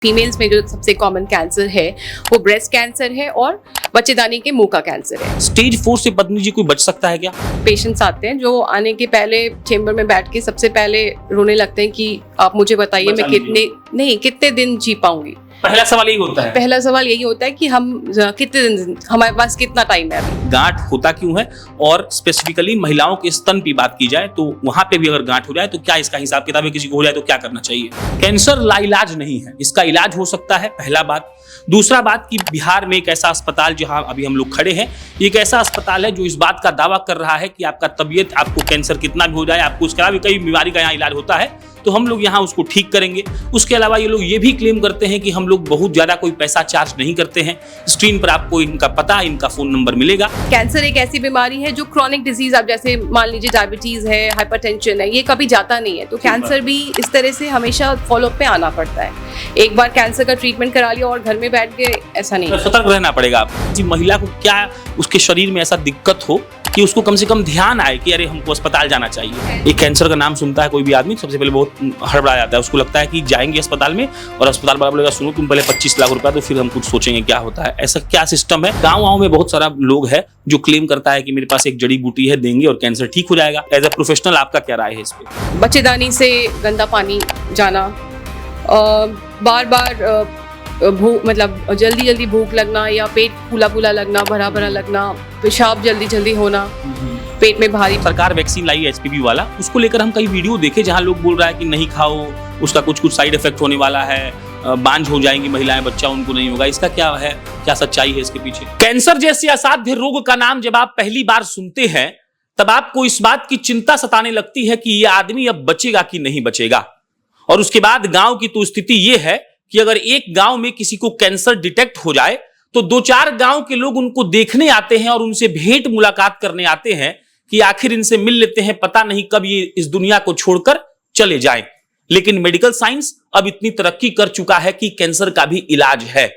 Females में जो सबसे कॉमन कैंसर है वो ब्रेस्ट कैंसर है और बच्चेदानी के मुंह का कैंसर है। स्टेज 4 से पत्नी जी कोई बच सकता है क्या? पेशेंट्स आते हैं जो आने के पहले चेंबर में बैठ के सबसे पहले रोने लगते हैं कि आप मुझे बताइए मैं कितने दिन जी पाऊंगी। पहला सवाल यही होता है। पहला सवाल यही होता है कि हम कितने दिन, हमारे पास कितना टाइम है अभी। गांठ होता क्यों है, और स्पेसिफिकली महिलाओं के स्तन की बात की जाए तो वहां पे भी अगर गांठ हो जाए तो क्या इसका हिसाब किताब है, किसी को हो जाए तो क्या करना चाहिए? कैंसर लाइलाज नहीं है, इसका इलाज हो सकता है, पहला बात। दूसरा बात कि बिहार में एक ऐसा अस्पताल जहां अभी हम लोग खड़े हैं, एक ऐसा अस्पताल है जो इस बात का दावा कर रहा है कि आपका तबीयत, आपको कैंसर कितना भी हो जाए, आपको उसके अलावा कई बीमारी का यहाँ इलाज होता है, तो हम लोग यहाँ उसको ठीक करेंगे। उसके अलावा ये लोग ये भी क्लेम करते हैं कि हम लोग बहुत ज्यादा कोई पैसा चार्ज नहीं करते हैं। स्क्रीन पर आपको इनका पता, इनका फोन नंबर मिलेगा। कैंसर एक ऐसी बीमारी है जो क्रॉनिक डिजीज, आप जैसे मान लीजिए डायबिटीज है, हाइपरटेंशन है, ये कभी जाता नहीं है। तो कैंसर भी इस तरह से हमेशा फॉलोअप पे आना पड़ता है। एक बार कैंसर का ट्रीटमेंट करा लिया और घर में बैठ के ऐसा नहीं। सतर्क रहना पड़ेगा आपको। महिला को क्या उसके शरीर में ऐसा दिक्कत हो कि उसको कम से कम ध्यान आए कि अरे हमको अस्पताल जाना चाहिए। एक कैंसर का नाम सुनता है कोई भी आदमी, सबसे पहले बहुत हड़बड़ा जाता है। उसको लगता है कि जाएंगे अस्पताल में और अस्पताल वाला बोलेगा सुनो तुम पहले 25 लाख रुपया तो फिर हम कुछ सोचेंगे क्या होता है। ऐसा क्या सिस्टम है? गाँव में बहुत सारा लोग है जो क्लेम करता है कि मेरे पास एक जड़ी बूटी है, देंगे और कैंसर ठीक हो जाएगा। एज ए प्रोफेशनल आपका क्या राय है इस पे? बच्चेदानी से गंदा पानी जाना, बार बार मतलब जल्दी भूख लगना या पेट फूला लगना, भरा लगना, पेशाब जल्दी होना, पेट में भारी। सरकार वैक्सीन लाई है HPV वाला, उसको लेकर हम कई वीडियो देखे जहां लोग बोल रहा है कि नहीं खाओ, उसका कुछ साइड इफेक्ट होने वाला है, बांझ हो जाएंगी महिलाएं, बच्चा उनको नहीं होगा। इसका क्या है, क्या सच्चाई है इसके पीछे? कैंसर जैसे असाध्य रोग का नाम जब आप पहली बार सुनते हैं तब आपको इस बात की चिंता सताने लगती है कि यह आदमी अब बचेगा कि नहीं बचेगा। और उसके बाद गांव की तो स्थिति यह है कि अगर एक गांव में किसी को कैंसर डिटेक्ट हो जाए तो 2-4 गांव के लोग उनको देखने आते हैं और उनसे भेंट मुलाकात करने आते हैं कि आखिर इनसे मिल लेते हैं, पता नहीं कब ये इस दुनिया को छोड़कर चले जाएं। लेकिन मेडिकल साइंस अब इतनी तरक्की कर चुका है कि कैंसर का भी इलाज है।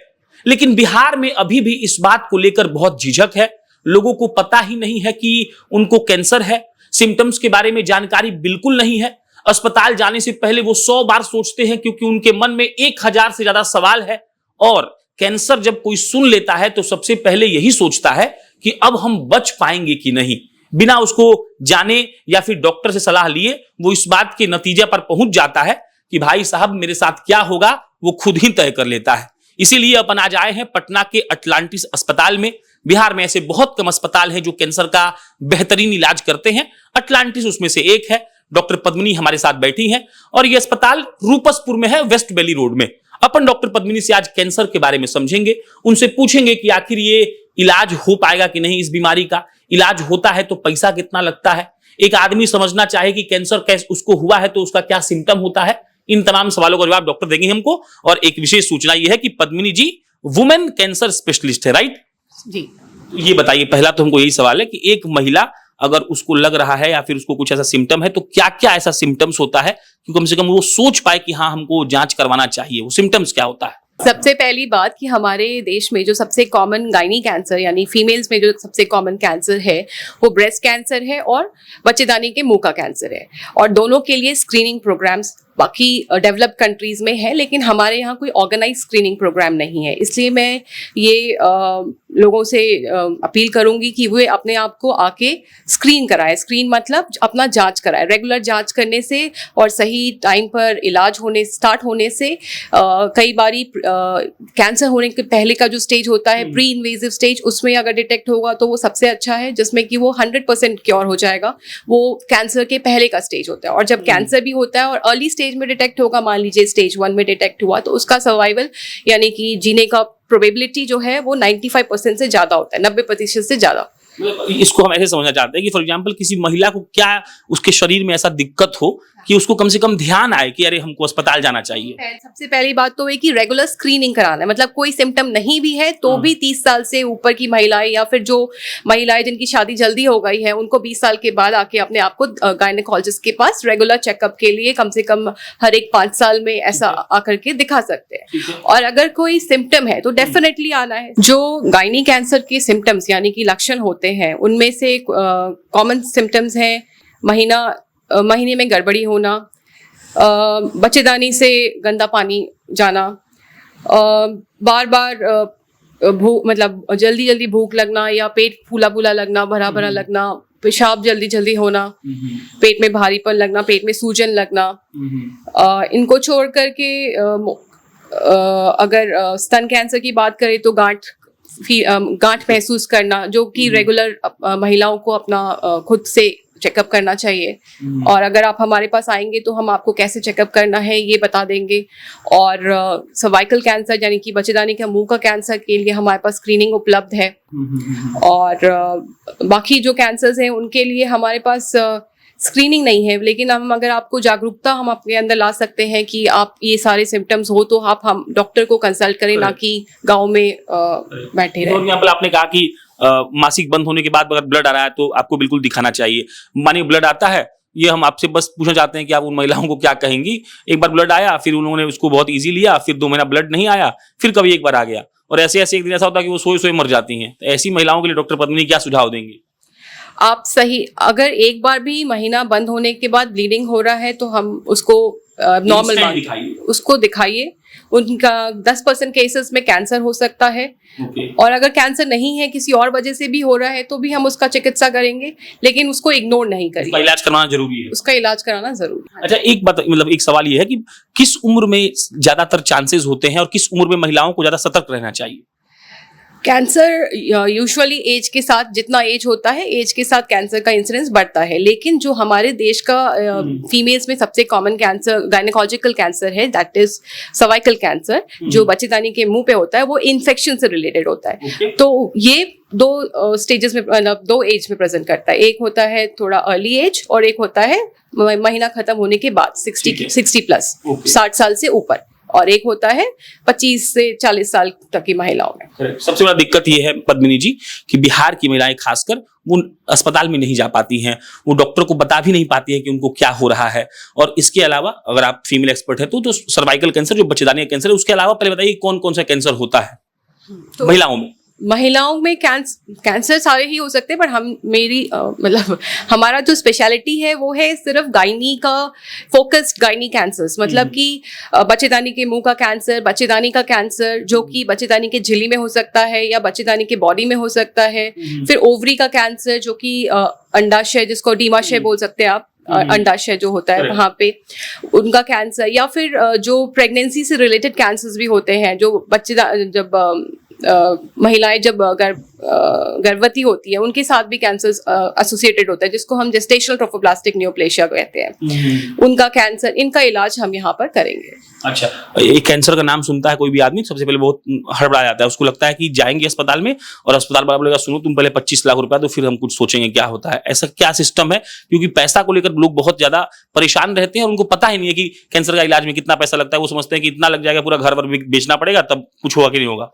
लेकिन बिहार में अभी भी इस बात को लेकर बहुत झिझक है। लोगों को पता ही नहीं है कि उनको कैंसर है, सिम्टम्स के बारे में जानकारी बिल्कुल नहीं है। अस्पताल जाने से पहले वो 100 बार सोचते हैं क्योंकि उनके मन में 1000 से ज्यादा सवाल है। और कैंसर जब कोई सुन लेता है तो सबसे पहले यही सोचता है कि अब हम बच पाएंगे कि नहीं। बिना उसको जाने या फिर डॉक्टर से सलाह लिए वो इस बात के नतीजे पर पहुंच जाता है कि भाई साहब मेरे साथ क्या होगा वो खुद ही तय कर लेता है। इसीलिए अपन आज आए हैं पटना के अटलांटिस अस्पताल में। बिहार में ऐसे बहुत कम अस्पताल हैं जो कैंसर का बेहतरीन इलाज करते हैं, अटलांटिस उसमें से एक है। डॉक्टर पद्मिनी हमारे साथ बैठी हैं और यह अस्पताल रूपसपुर में है, वेस्ट वैली रोड में। अपन डॉक्टर पद्मिनी से आज कैंसर के बारे में समझेंगे, उनसे पूछेंगे कि आखिर ये इलाज हो पाएगा कि नहीं, इस बीमारी का इलाज होता है तो पैसा कितना लगता है, एक आदमी समझना चाहे कि कैंसर कैसे उसको हुआ है तो उसका क्या सिम्टम होता है। इन तमाम सवालों का जवाब डॉक्टर देंगे हमको। और एक विशेष सूचना यह है कि पद्मिनी जी वुमेन कैंसर स्पेशलिस्ट है, राइट जी। ये बताइए, पहला तो हमको यही सवाल है कि एक महिला अगर उसको लग रहा है या फिर उसको कुछ ऐसा सिम्टम है तो क्या क्या ऐसा सिम्टम्स होता है कि कम से कम वो सोच पाए कि हाँ हमको जांच करवाना चाहिए, वो सिम्टम्स क्या होता है? सबसे पहली बात कि हमारे देश में जो सबसे कॉमन गायनी कैंसर यानी फीमेल्स में जो सबसे कॉमन कैंसर है वो ब्रेस्ट कैंसर है और बच्चेदानी के मुंह का कैंसर है। और दोनों के लिए स्क्रीनिंग प्रोग्राम्स बाकी डेवलप्ड कंट्रीज में है, लेकिन हमारे यहाँ कोई ऑर्गेनाइज स्क्रीनिंग प्रोग्राम नहीं है। इसलिए मैं ये लोगों से अपील करूंगी कि वे अपने आप को आके स्क्रीन कराए। स्क्रीन मतलब अपना जांच कराए। रेगुलर जांच करने से और सही टाइम पर इलाज होने स्टार्ट होने से कई बारी कैंसर होने के पहले का जो स्टेज होता है प्री इन्वेजिव स्टेज, उसमें अगर डिटेक्ट होगा तो वो सबसे अच्छा है, जिसमें कि वो 100% क्योर हो जाएगा। वो कैंसर के पहले का स्टेज होता है। और जब कैंसर भी होता है और अर्ली स्टेज में डिटेक्ट होगा, मान लीजिए स्टेज 1 में डिटेक्ट हुआ, तो उसका सर्वाइवल यानी कि जीने का प्रोबेबिलिटी जो है वो 95% से ज्यादा होता है, 90% से ज्यादा। इसको हम ऐसे समझना चाहते हैं कि फॉर एग्जांपल किसी महिला को क्या उसके शरीर में ऐसा दिक्कत हो कि उसको कम से कम ध्यान आए कि अरे हमको अस्पताल जाना चाहिए। सबसे पहली बात तो है कि रेगुलर स्क्रीनिंग कराना है। मतलब कोई सिम्टम नहीं भी है तो भी 30 साल से ऊपर की महिलाएं या फिर जो महिलाएं जिनकी शादी जल्दी हो गई है उनको 20 साल के बाद आके अपने आप को गायनेकोलॉजिस्ट के पास रेगुलर चेकअप के लिए कम से कम हर एक 5 साल में ऐसा आकर के दिखा सकते हैं। और अगर कोई सिम्टम है तो डेफिनेटली आना है। जो गायनी कैंसर के सिम्टम्स यानी कि लक्षण होते हैं उनमें से कॉमन सिम्टम्स हैं महीने में गड़बड़ी होना, बच्चेदानी से गंदा पानी जाना, बार बार भूख, मतलब जल्दी जल्दी भूख लगना या पेट फूला फूला लगना, भरा भरा लगना, पेशाब जल्दी जल्दी होना, पेट में भारीपन लगना, पेट में सूजन लगना। इनको छोड़ करके अगर स्तन कैंसर की बात करें तो गांठ महसूस करना, जो कि रेगुलर महिलाओं को अपना खुद से चेकअप करना चाहिए। और अगर आप हमारे पास आएंगे तो हम आपको कैसे चेकअप करना है ये बता देंगे। और सर्वाइकल कैंसर यानी कि बच्चेदानी के मुंह का कैंसर के लिए हमारे पास स्क्रीनिंग उपलब्ध है। और बाकी जो कैंसर्स हैं उनके लिए हमारे पास स्क्रीनिंग नहीं है, लेकिन अगर आपको जागरूकता हम अपने अंदर ला सकते हैं कि आप ये सारे सिम्टम्स हो तो आप हम डॉक्टर को कंसल्ट करें, ना कि गाँव में बैठे रहें। यहाँ पर आपने कहा कि मासिक बंद होने के बाद अगर ब्लड आ रहा है तो आपको बिल्कुल दिखाना चाहिए। मानिए ब्लड आता है, ये हम आपसे बस पूछना चाहते हैं कि आप उन महिलाओं को क्या कहेंगी। एक बार ब्लड आया, फिर उन्होंने उसको बहुत इजी लिया, फिर 2 महीना ब्लड नहीं आया, फिर कभी एक बार आ गया, और ऐसे ऐसे एक दिन ऐसा होता है कि वो सोए सोए मर जाती हैं। तो ऐसी महिलाओं के लिए डॉक्टर पद्मिनी क्या सुझाव देंगे? आप सही, अगर एक बार भी महीना बंद होने के बाद ब्लीडिंग हो रहा है तो हम उसको नॉर्मल उसको दिखाइए। उनका 10% केसेस में कैंसर हो सकता है। और अगर कैंसर नहीं है, किसी और वजह से भी हो रहा है, तो भी हम उसका चिकित्सा करेंगे, लेकिन उसको इग्नोर नहीं करिए। उसका इलाज कराना जरूरी है। उसका इलाज कराना जरूरी है। अच्छा, एक बात, मतलब एक सवाल ये है कि किस उम्र में ज्यादातर चांसेस होते हैं और किस उम्र में महिलाओं को ज्यादा सतर्क रहना चाहिए? कैंसर यूजुअली एज के साथ, जितना एज होता है एज के साथ कैंसर का इंसिडेंस बढ़ता है, लेकिन जो हमारे देश का फीमेल्स में सबसे कॉमन कैंसर गायनेकोलॉजिकल कैंसर है, दैट इज सर्वाइकल कैंसर, जो बच्चेदानी के मुंह पे होता है, वो इन्फेक्शन से रिलेटेड होता है। तो ये 2 स्टेजेस में, मतलब 2 एज में प्रेजेंट करता है। एक होता है थोड़ा अर्ली एज और एक होता है महीना खत्म होने के बाद 60 प्लस, 60 साल से ऊपर, और एक होता है 25 से 40 साल तक की महिलाओं में। सबसे बड़ा दिक्कत ये है पद्मिनी जी कि बिहार की महिलाएं खासकर वो अस्पताल में नहीं जा पाती हैं, वो डॉक्टर को बता भी नहीं पाती है कि उनको क्या हो रहा है। और इसके अलावा अगर आप फीमेल एक्सपर्ट है तो सर्वाइकल कैंसर, जो बच्चेदानी कैंसर है, उसके अलावा पहले बताइए कौन कौन सा कैंसर होता है तो महिलाओं में कैंसर सारे ही हो सकते हैं, पर मतलब हमारा जो स्पेशलिटी है वो है सिर्फ गायनी का, फोकस्ड गायनी कैंसर्स, मतलब कि बच्चेदानी के मुंह का कैंसर, बच्चेदानी का कैंसर जो कि बच्चेदानी के झिल्ली में हो सकता है या बच्चेदानी के बॉडी में हो सकता है, फिर ओवरी का कैंसर जो कि अंडाशय, जिसको डिमाशय बोल सकते हैं आप, अंडाशय जो होता है वहां पे उनका कैंसर, या फिर जो प्रेगनेंसी से रिलेटेड कैंसर्स भी होते हैं, जो महिलाएं जब गर्भवती होती है उनके साथ भी कैंसर एसोसिएटेड होता है, जिसको हम जेस्टेशनल ट्रोफोब्लास्टिक नियोप्लेशिया कहते हैं। उनका कैंसर, इनका इलाज हम यहाँ पर करेंगे। अच्छा, एक कैंसर का नाम सुनता है कोई भी आदमी, सबसे पहले बहुत हड़बड़ा जाता है, उसको लगता है कि जाएंगे अस्पताल में और अस्पताल वाला बोलेगा सुनो तुम पहले 25 लाख रुपया, तो फिर हम कुछ सोचेंगे क्या होता है। ऐसा क्या सिस्टम है? क्योंकि पैसा को लेकर लोग बहुत ज्यादा परेशान रहते हैं और उनको पता ही नहीं है कि कैंसर का इलाज में कितना पैसा लगता है। वो समझते हैं कि इतना लग जाएगा, पूरा घर भर बेचना पड़ेगा, तब कुछ होगा कि नहीं होगा।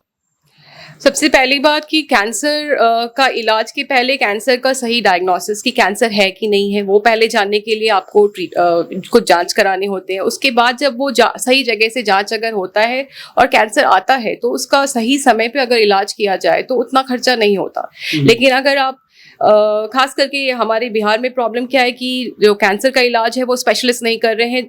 सबसे पहली बात कि कैंसर का इलाज के पहले कैंसर का सही डायग्नोसिस, कि कैंसर है कि नहीं है, वो पहले जानने के लिए आपको कुछ जांच कराने होते हैं। उसके बाद जब वो सही जगह से जांच अगर होता है और कैंसर आता है तो उसका सही समय पे अगर इलाज किया जाए तो उतना खर्चा नहीं होता। लेकिन अगर आप खास करके हमारे बिहार में प्रॉब्लम क्या है कि जो कैंसर का इलाज है वो स्पेशलिस्ट नहीं कर रहे हैं,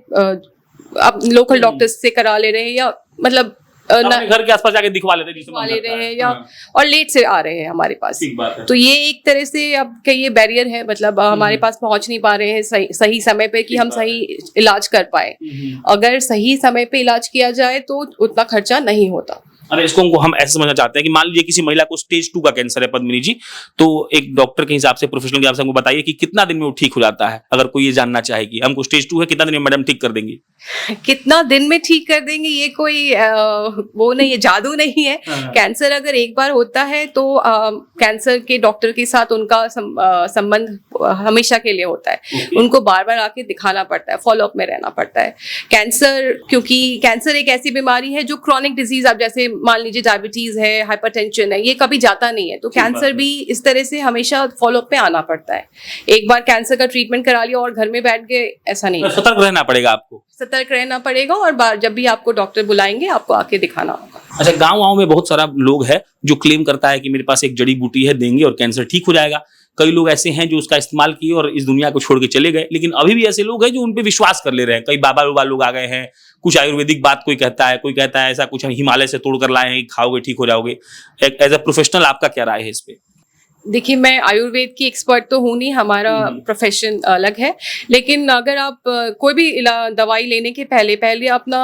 आप लोकल डॉक्टर्स से करा ले रहे हैं, या मतलब घर के आसपास जाके दिखवा लेते हैं या और लेट से आ रहे हैं हमारे पास। तो ये एक तरह से अब ये बैरियर है, मतलब हमारे पास पहुंच नहीं पा रहे हैं सही समय पे कि हम सही इलाज कर पाए। अगर सही समय पे इलाज किया जाए तो उतना खर्चा नहीं होता। अरे इसको हम ऐसे समझना चाहते हैं कि मान लीजिए किसी महिला को स्टेज 2 का कैंसर है पद्मिनी जी, तो एक डॉक्टर के हिसाब से, प्रोफेशनल के हिसाब से हमको बताइए कि कितना दिन में वो ठीक हो जाता है। अगर कोई ये जानना चाहे कि हमको स्टेज 2 है, कितना दिन में मैडम ठीक कर देंगी? कितना दिन में ठीक कर देंगे ये कोई वो नहीं है, जादू नहीं है। कैंसर अगर एक बार होता है तो कैंसर के डॉक्टर के साथ उनका संबंध हमेशा के लिए होता है। उनको बार बार आके दिखाना पड़ता है, फॉलोअप में रहना पड़ता है। कैंसर, क्योंकि कैंसर एक ऐसी बीमारी है जो क्रॉनिक डिजीज, अब जैसे मान लीजिए डायबिटीज है, हाइपरटेंशन है, ये कभी जाता नहीं है। तो कैंसर भी इस तरह से हमेशा फॉलोअप में आना पड़ता है। एक बार कैंसर का ट्रीटमेंट करा लिया और घर में बैठ गए, ऐसा नहीं। सतर्क रहना पड़ेगा आपको, सतर्क रहना पड़ेगा, और जब भी आपको डॉक्टर बुलाएंगे आपको आके दिखाना होगा। अच्छा, गाँव में बहुत सारा लोग है जो क्लेम करता है कि मेरे पास एक जड़ी बूटी है, देंगे और कैंसर ठीक हो जाएगा। कई लोग ऐसे हैं जो उसका इस्तेमाल किए और इस दुनिया को छोड़ के चले गए, लेकिन अभी भी ऐसे लोग हैं जो उन पे विश्वास कर ले रहे हैं। कई बाबा बाबा लोग आ गए हैं, कुछ आयुर्वेदिक बात कोई कहता है ऐसा कुछ हम हिमालय से तोड़ कर लाए हैं, खाओगे ठीक हो जाओगे। एज अ प्रोफेशनल आपका क्या राय है इस पे? देखिए, मैं आयुर्वेद की एक्सपर्ट तो हूँ नहीं, हमारा प्रोफेशन अलग है। लेकिन अगर आप कोई भी दवाई लेने के पहले अपना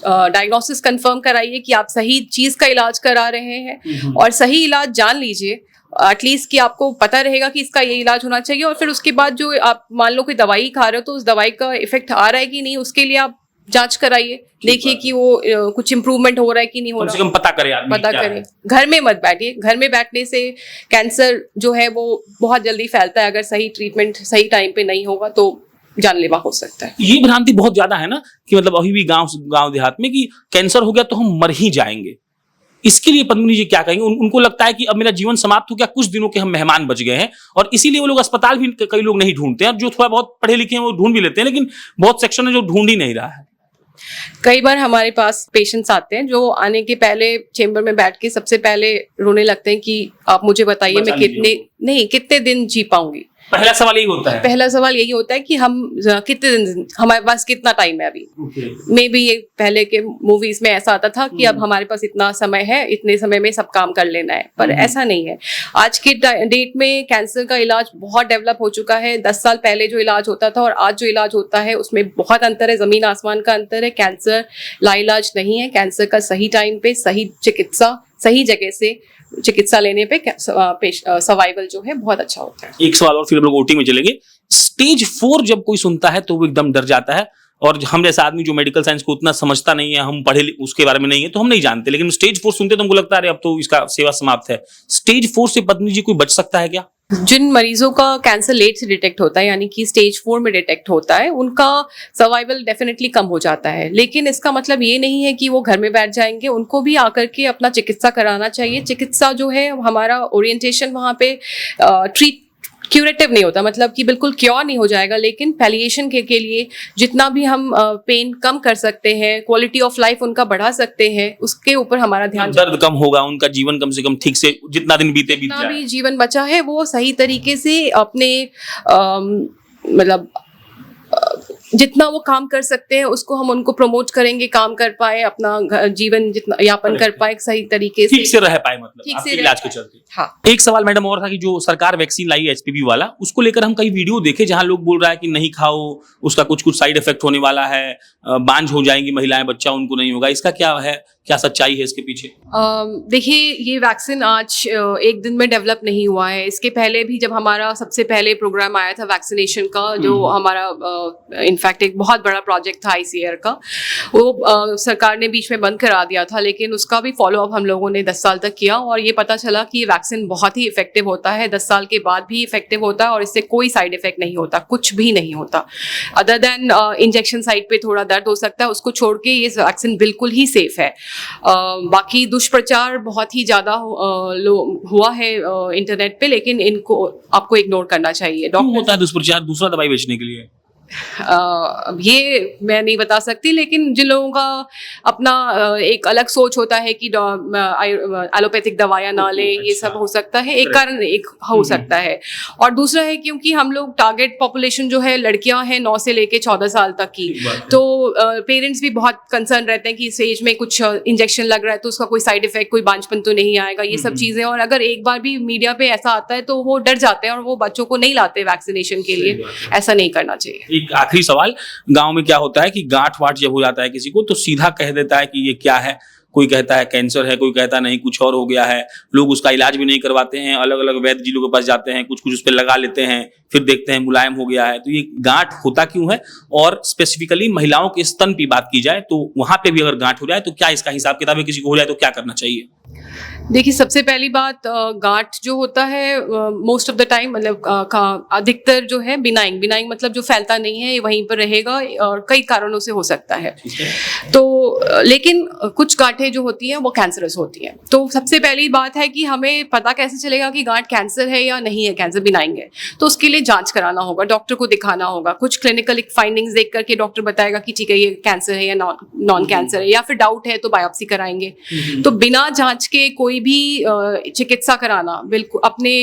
डायग्नोसिस कंफर्म कराइए कि आप सही चीज़ का इलाज करा रहे हैं और सही इलाज जान लीजिए, एटलीस्ट कि आपको पता रहेगा कि इसका ये इलाज होना चाहिए। और फिर उसके बाद जो आप मान लो कोई दवाई खा रहे हो तो उस दवाई का इफेक्ट आ रहा है कि नहीं, उसके लिए आप जांच कराइए, देखिए कि वो कुछ इम्प्रूवमेंट हो रहा है कि नहीं हो रहा है। कम से कम पता करे आदमी, पता करें। घर में मत बैठिए, घर में बैठने से कैंसर जो है वो बहुत जल्दी फैलता है। अगर सही ट्रीटमेंट सही टाइम पे नहीं होगा तो जानलेवा हो सकता है। ये भ्रांति बहुत ज्यादा है ना कि मतलब अभी भी गांव देहात में कि कैंसर हो गया तो हम मर ही जाएंगे। इसके लिए पद्मिनी जी क्या कहेंगे? उनको लगता है कि अब मेरा जीवन समाप्त हो गया, कुछ दिनों के हम मेहमान बच गए हैं, और इसीलिए वो लोग अस्पताल भी कई लोग नहीं ढूंढते हैं। जो थोड़ा बहुत पढ़े लिखे हैं वो ढूंढ भी लेते हैं, लेकिन बहुत सेक्शन है जो ढूंढ ही नहीं रहा है। कई बार हमारे पास पेशेंट्स आते हैं जो आने के पहले चेंबर में बैठ के सबसे पहले रोने लगते हैं कि आप मुझे बताइए मैं कितने दिन जी पाऊंगी। पहला सवाल यही होता है। पहला सवाल यही होता है कि हम कितने दिन, हमारे पास कितना टाइम है अभी। मे बी ये पहले के मूवीज में ऐसा आता था कि अब हमारे पास इतना समय है, इतने समय में सब काम कर लेना है, पर ऐसा नहीं है। आज के डेट में कैंसर का इलाज बहुत डेवलप हो चुका है। 10 साल पहले जो इलाज होता था और आज जो इलाज होता है उसमें बहुत अंतर है, जमीन आसमान का अंतर है। कैंसर लाइलाज नहीं है। कैंसर का सही टाइम पे सही चिकित्सा, सही जगह से चिकित्सा लेने पे सर्वाइवल जो है बहुत अच्छा होता है। एक सवाल और फिर हम लोग ओटी में चलेंगे। स्टेज 4 जब कोई सुनता है तो वो एकदम डर जाता है, और हम जैसा आदमी जो मेडिकल साइंस को उतना समझता नहीं है, हम पढ़े उसके बारे में नहीं है, तो हम नहीं जानते, लेकिन स्टेज 4 सुनते तो हमको लगता है अब तो इसका सेवा समाप्त है। स्टेज 4 से पद्मिनी जी कोई बच सकता है क्या? जिन मरीजों का कैंसर लेट से डिटेक्ट होता है, यानी कि स्टेज 4 में डिटेक्ट होता है, उनका सर्वाइवल डेफिनेटली कम हो जाता है। लेकिन इसका मतलब ये नहीं है कि वो घर में बैठ जाएंगे, उनको भी आकर के अपना चिकित्सा कराना चाहिए। चिकित्सा जो है, हमारा ओरिएंटेशन वहाँ पे क्यूरेटिव नहीं होता, मतलब कि बिल्कुल क्योर नहीं हो जाएगा, लेकिन पैलिएशन के लिए जितना भी हम पेन कम कर सकते हैं, क्वालिटी ऑफ लाइफ उनका बढ़ा सकते हैं, उसके ऊपर हमारा ध्यान। दर्द कम होगा, उनका जीवन कम से कम ठीक से जितना दिन बीत जाए, जितना भी जीवन बचा है वो सही तरीके से अपने मतलब जितना वो काम कर सकते हैं उसको हम उनको प्रमोट करेंगे, काम कर पाए, अपना जीवन जितना यापन कर पाए सही तरीके से, ठीक से रह पाए, मतलब ठीक से इलाज के चलते। हाँ। एक सवाल मैडम और था कि जो सरकार वैक्सीन लाई है HPV वाला, उसको लेकर हम कई वीडियो देखे जहां लोग बोल रहा है कि नहीं खाओ, उसका कुछ साइड इफेक्ट होने वाला है, बांझ हो जाएंगी महिलाएं, बच्चा उनको नहीं होगा। इसका क्या है, क्या सच्चाई है इसके पीछे? देखिए, ये वैक्सीन आज एक दिन में डेवलप नहीं हुआ है। इसके पहले भी जब हमारा सबसे पहले प्रोग्राम आया था वैक्सीनेशन का, जो हमारा इनफैक्ट एक बहुत बड़ा प्रोजेक्ट था ICAR का, वो सरकार ने बीच में बंद करा दिया था, लेकिन उसका भी फॉलो अप हम लोगों ने 10 साल तक किया और ये पता चला कि ये वैक्सीन बहुत ही इफेक्टिव होता है, 10 साल के बाद भी इफेक्टिव होता है और इससे कोई साइड इफेक्ट नहीं होता, कुछ भी नहीं होता अदर देन इंजेक्शन साइट पे थोड़ा दर्द हो सकता है। उसको छोड़ के ये वैक्सीन बिल्कुल ही सेफ है। बाकी दुष्प्रचार बहुत ही ज्यादा हुआ है इंटरनेट पे, लेकिन इनको आपको इग्नोर करना चाहिए। क्यों होता है दुष्प्रचार दूसरा दवाई बेचने के लिए? ये मैं नहीं बता सकती, लेकिन जिन लोगों का अपना एक अलग सोच होता है कि एलोपैथिक दवाइयाँ ना लें, ये सब हो सकता है, एक कारण एक हो सकता है। और दूसरा है क्योंकि हम लोग टारगेट पॉपुलेशन जो है लड़कियां हैं 9 से लेके 14 साल तक की, तो पेरेंट्स भी बहुत कंसर्न रहते हैं कि इस एज में कुछ इंजेक्शन लग रहा है तो उसका कोई साइड इफेक्ट, कोई बांझपन तो नहीं आएगा, ये सब चीजें। और अगर एक बार भी मीडिया पे ऐसा आता है तो वो डर जाते हैं और वो बच्चों को नहीं लाते वैक्सीनेशन के लिए। ऐसा नहीं करना चाहिए। एक आखिरी सवाल, गांव में क्या होता है कि गांठ वाठ जब हो जाता है किसी को तो सीधा कह देता है कि ये क्या है, कोई कहता है कैंसर है, कोई कहता है नहीं कुछ और हो गया है। लोग उसका इलाज भी नहीं करवाते हैं, अलग अलग वैद्य जी लोगों के पास जाते हैं, कुछ उस पर लगा लेते हैं, फिर देखते हैं मुलायम हो गया है। तो ये गांठ होता क्यों है? और स्पेसिफिकली महिलाओं के स्तन की बात की जाए तो वहां पे भी अगर गांठ हो जाए तो क्या इसका हिसाब किताब है? किसी को हो जाए तो क्या करना चाहिए? देखिए, सबसे पहली बात, गांठ जो होता है मोस्ट ऑफ द टाइम, मतलब अधिकतर जो है बिनाइंग मतलब जो फैलता नहीं है, वहीं पर रहेगा और कई कारणों से हो सकता है। तो लेकिन कुछ गांठें जो होती हैं वो कैंसरस होती हैं। तो सबसे पहली बात है कि हमें पता कैसे चलेगा कि गांठ कैंसर है या नहीं है, कैंसर बिनाइंग है। तो उसके लिए पहले जांच कराना होगा, डॉक्टर को दिखाना होगा, कुछ क्लिनिकल फाइंडिंग्स देख करके डॉक्टर बताएगा कि ठीक है ये कैंसर है या नॉन कैंसर है, या फिर डाउट है तो बायोप्सी कराएंगे। तो बिना जांच के कोई भी चिकित्सा कराना बिल्कुल अपने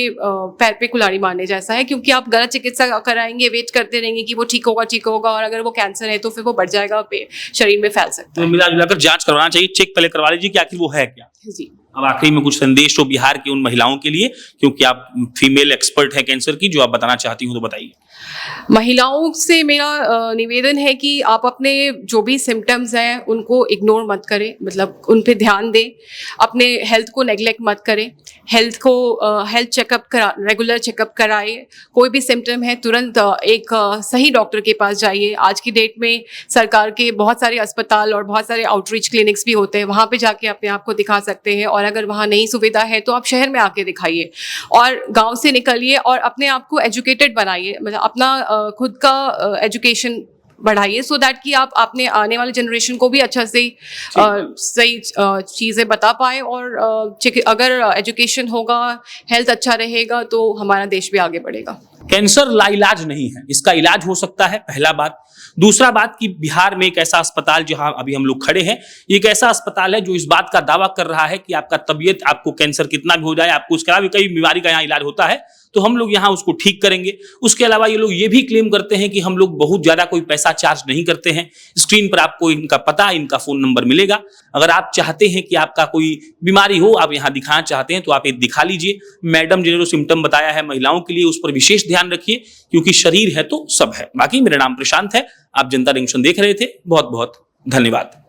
पैर पे कुल्हाड़ी मारने जैसा है, क्योंकि आप गलत चिकित्सा कराएंगे, वेट करते रहेंगे कि वो ठीक होगा, और अगर वो कैंसर है तो फिर वो बढ़ जाएगा, शरीर में फैल सकता है। तो मिला जुलाकर जांच करवाना चाहिए, चेक पहले करवा लीजिए कि आखिर वो है क्या। जी। अब आखिरी में कुछ संदेश हो बिहार की उन महिलाओं के लिए, क्योंकि आप फीमेल एक्सपर्ट है कैंसर की, जो आप बताना चाहती हूँ तो बताइए। महिलाओं से मेरा निवेदन है कि आप अपने जो भी सिम्टम्स हैं उनको इग्नोर मत करें, मतलब उन पे ध्यान दें, अपने हेल्थ को नेग्लेक्ट मत करें, हेल्थ चेकअप रेगुलर चेकअप कराइए। कोई भी सिम्टम है तुरंत एक सही डॉक्टर के पास जाइए। आज की डेट में सरकार के बहुत सारे अस्पताल और बहुत सारे आउटरीच क्लिनिक्स भी होते हैं, वहाँ पे जाके अपने आप को दिखा सकते हैं, और अगर वहाँ नहीं सुविधा है तो आप शहर में आके दिखाइए, और गाँव से निकलिए और अपने आप को एजुकेटेड बनाइए, मतलब अपना खुद का एजुकेशन बढ़ाइए, सो दैट कि आप अपने आने वाले जनरेशन को भी अच्छा से सही चीज़ें बता पाए, और अगर एजुकेशन होगा, हेल्थ अच्छा रहेगा तो हमारा देश भी आगे बढ़ेगा। कैंसर लाइलाज नहीं है, इसका इलाज हो सकता है, पहला बात। दूसरा बात कि बिहार में एक ऐसा अस्पताल जहां अभी हम लोग खड़े हैं, एक ऐसा अस्पताल है जो इस बात का दावा कर रहा है कि आपका तबीयत, आपको कैंसर कितना भी हो जाए, आपको उसके अलावा कई बीमारी का यहाँ इलाज होता है, तो हम लोग यहाँ उसको ठीक करेंगे। उसके अलावा ये लोग ये भी क्लेम करते हैं कि हम लोग बहुत ज्यादा कोई पैसा चार्ज नहीं करते हैं। स्क्रीन पर आपको इनका पता, इनका फोन नंबर मिलेगा। अगर आप चाहते हैं कि आपका कोई बीमारी हो, आप यहाँ दिखाना चाहते हैं, तो आप ये दिखा लीजिए। मैडम ने जो सिम्टम बताया है महिलाओं के लिए, उस पर विशेष ध्यान रखिए, क्योंकि शरीर है तो सब है। बाकी मेरा नाम प्रशांत है, आप जनता जंक्शन देख रहे थे। बहुत बहुत धन्यवाद।